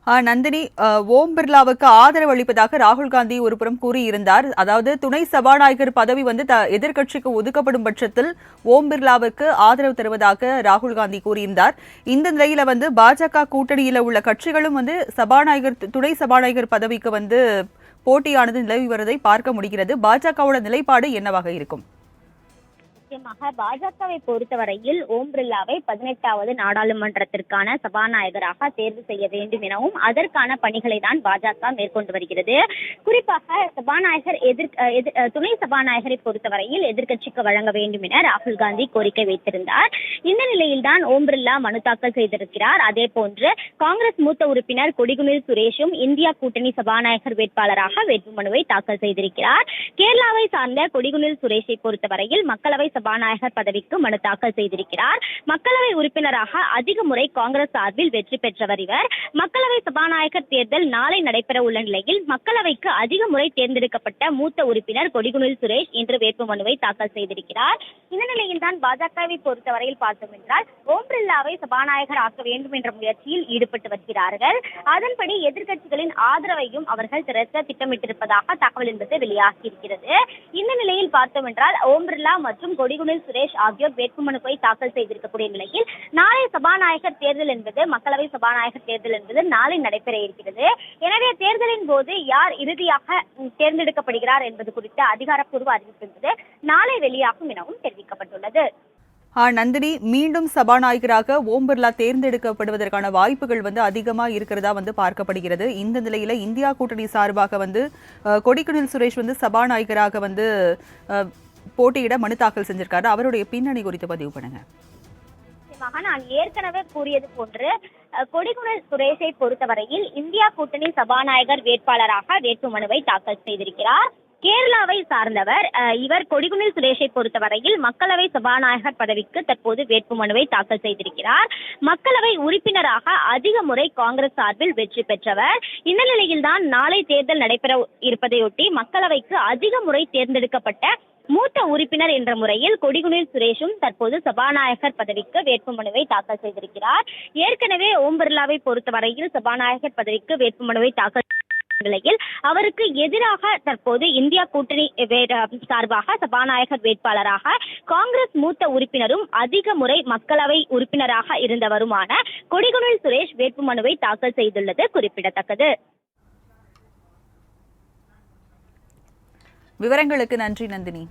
நந்தினி, ஓம் பிர்லாவுக்கு ஆதரவு அளிப்பதாக ராகுல் காந்தி ஒருபுறம் கூறியிருந்தார். அதாவது துணை சபாநாயகர் பதவி வந்து எதிர்க்கட்சிக்கு ஒதுக்கப்படும் பட்சத்தில் ஓம் பிர்லாவுக்கு ஆதரவு தருவதாக ராகுல் காந்தி கூறியிருந்தார். இந்த நிலையில வந்து பாஜக கூட்டணியில உள்ள கட்சிகளும் வந்து துணை சபாநாயகர் பதவிக்கு வந்து போட்டியானது நிலவி வருவதை பார்க்க முடிகிறது. பாஜகவோட நிலைப்பாடு என்னவாக இருக்கும்? நிச்சயமாக பாஜகவை பொறுத்தவரையில் ஓம் பிர்லாவை 18வது நாடாளுமன்றத்திற்கான சபாநாயகராக தேர்வு செய்ய வேண்டும் எனவும் அதற்கான பணிகளை தான் பாஜக மேற்கொண்டு வருகிறது. குறிப்பாக சபாநாயகர் துணை சபாநாயகரை பொறுத்தவரையில் எதிர்க்கட்சிக்கு வழங்க வேண்டும் என ராகுல் காந்தி கோரிக்கை வைத்திருந்தார். இந்த நிலையில் தான் ஓம் பிர்லா மனு தாக்கல் செய்திருக்கிறார். அதே போன்று காங்கிரஸ் மூத்த உறுப்பினர் கொடிகுனில் சுரேஷும் இந்தியா கூட்டணி சபாநாயகர் வேட்பாளராக வேட்புமனுவை தாக்கல் செய்திருக்கிறார். கேரளாவை சார்ந்த கொடிகுனில் சுரேஷை பொறுத்தவரையில் மக்களவை சபாநாயகர் பதவிக்கு மனு தாக்கல் செய்திருக்கிறார். மக்களவை உறுப்பினராக அதிக முறை காங்கிரஸ் சார்பில் வெற்றி பெற்றவர் இவர். மக்களவை சபாநாயகர் தேர்தல் நாளை நடைபெற உள்ள நிலையில் மக்களவைக்கு அதிக முறை தேர்ந்தெடுக்கப்பட்ட மூத்த உறுப்பினர் கொடிகுனில் சுரேஷ் இன்று வேட்புமனுவை தாக்கல் செய்திருக்கிறார். இந்த நிலையில் தான் பாஜகவை பொறுத்தவரையில் பார்த்தோம் என்றால் ஓம் பிர்லாவை சபாநாயகர் ஆக்க வேண்டும் என்ற முயற்சியில் ஈடுபட்டு வருகிறார்கள். அதன்படி எதிர்க்கட்சிகளின் ஆதரவையும் அவர்கள் திரட்ட திட்டமிட்டிருப்பதாக தகவல் என்பது வெளியாகியிருக்கிறது. இந்த நிலையில் பார்த்தோம் என்றால் ஓம் பிர்லா மற்றும் கொடிகுனில் சுரேஷ் ஆகியோர் வேட்புமனுவை தாக்கல் செய்திருக்கக்கூடிய நிலையில் நாளை சபாநாயகர் தேர்தல் என்பது மக்களவை சபாநாயகர் தேர்தல் என்பது நாளை நடைபெற இருக்கிறது. எனவே தேர்தலின் போது யார் இறுதியாக தேர்ந்தெடுக்கப்படுகிறார் என்பது குறித்த அதிகாரப்பூர்வ அறிவிப்பு என்பது நாளை வெளியாகும் எனவும் தெரிவிக்கப்பட்டுள்ளது. நந்தினி, மீண்டும் சபாநாயகராக ஓம் பிர்லா தேர்ந்தெடுக்கப்படுவதற்கான வாய்ப்புகள் வந்து அதிகமா இருக்கிறதா வந்து பார்க்கப்படுகிறது. இந்த நிலையில இந்தியா கூட்டணி சார்பாக வந்து கொடிக்குனில் சுரேஷ் வந்து சபாநாயகராக வந்து போட்டியிட மனு தாக்கல் செஞ்சிருக்காரு. அவருடைய பின்னணி குறித்து பதிவு பண்ணுங்க. நான் ஏற்கனவே கூறியது போன்று கொடிகுனில் சுரேஷை பொறுத்தவரையில் இந்தியா கூட்டணி சபாநாயகர் வேட்பாளராக வேட்புமனுவை தாக்கல் செய்திருக்கிறார். கேரளாவை சார்ந்தவர் இவர். கொடிகுனில் சுரேஷை பொறுத்தவரையில் மக்களவை சபாநாயகர் பதவிக்கு தற்போது வேட்புமனுவை தாக்கல் செய்திருக்கிறார். மக்களவை உறுப்பினராக அதிக முறை காங்கிரஸ் சார்பில் வெற்றி பெற்றவர். இந்த நிலையில் தான் நாளை தேர்தல் நடைபெற இருப்பதையொட்டி மக்களவைக்கு அதிக முறை தேர்ந்தெடுக்கப்பட்ட மூத்த உறுப்பினர் என்ற முறையில் கொடிகுனில் சுரேஷும் தற்போது சபாநாயகர் பதவிக்கு வேட்புமனுவை தாக்கல் செய்திருக்கிறார். ஏற்கனவே ஓம் பிர்லாவை பொறுத்தவரையில் சபாநாயகர் பதவிக்கு வேட்புமனுவை தாக்கல் நிலையில் அவருக்கு எதிராக தற்போது இந்தியா கூட்டணி சார்பாக சபாநாயகர் வேட்பாளராக காங்கிரஸ் மூத்த உறுப்பினரும் அதிக முறை மக்களவை உறுப்பினராக இருந்தவருமான கொடிகுனில் சுரேஷ் வேட்புமனுவை தாக்கல் செய்துள்ளது குறிப்பிடத்தக்கது. விவரங்களுக்கு நன்றி நந்தினி.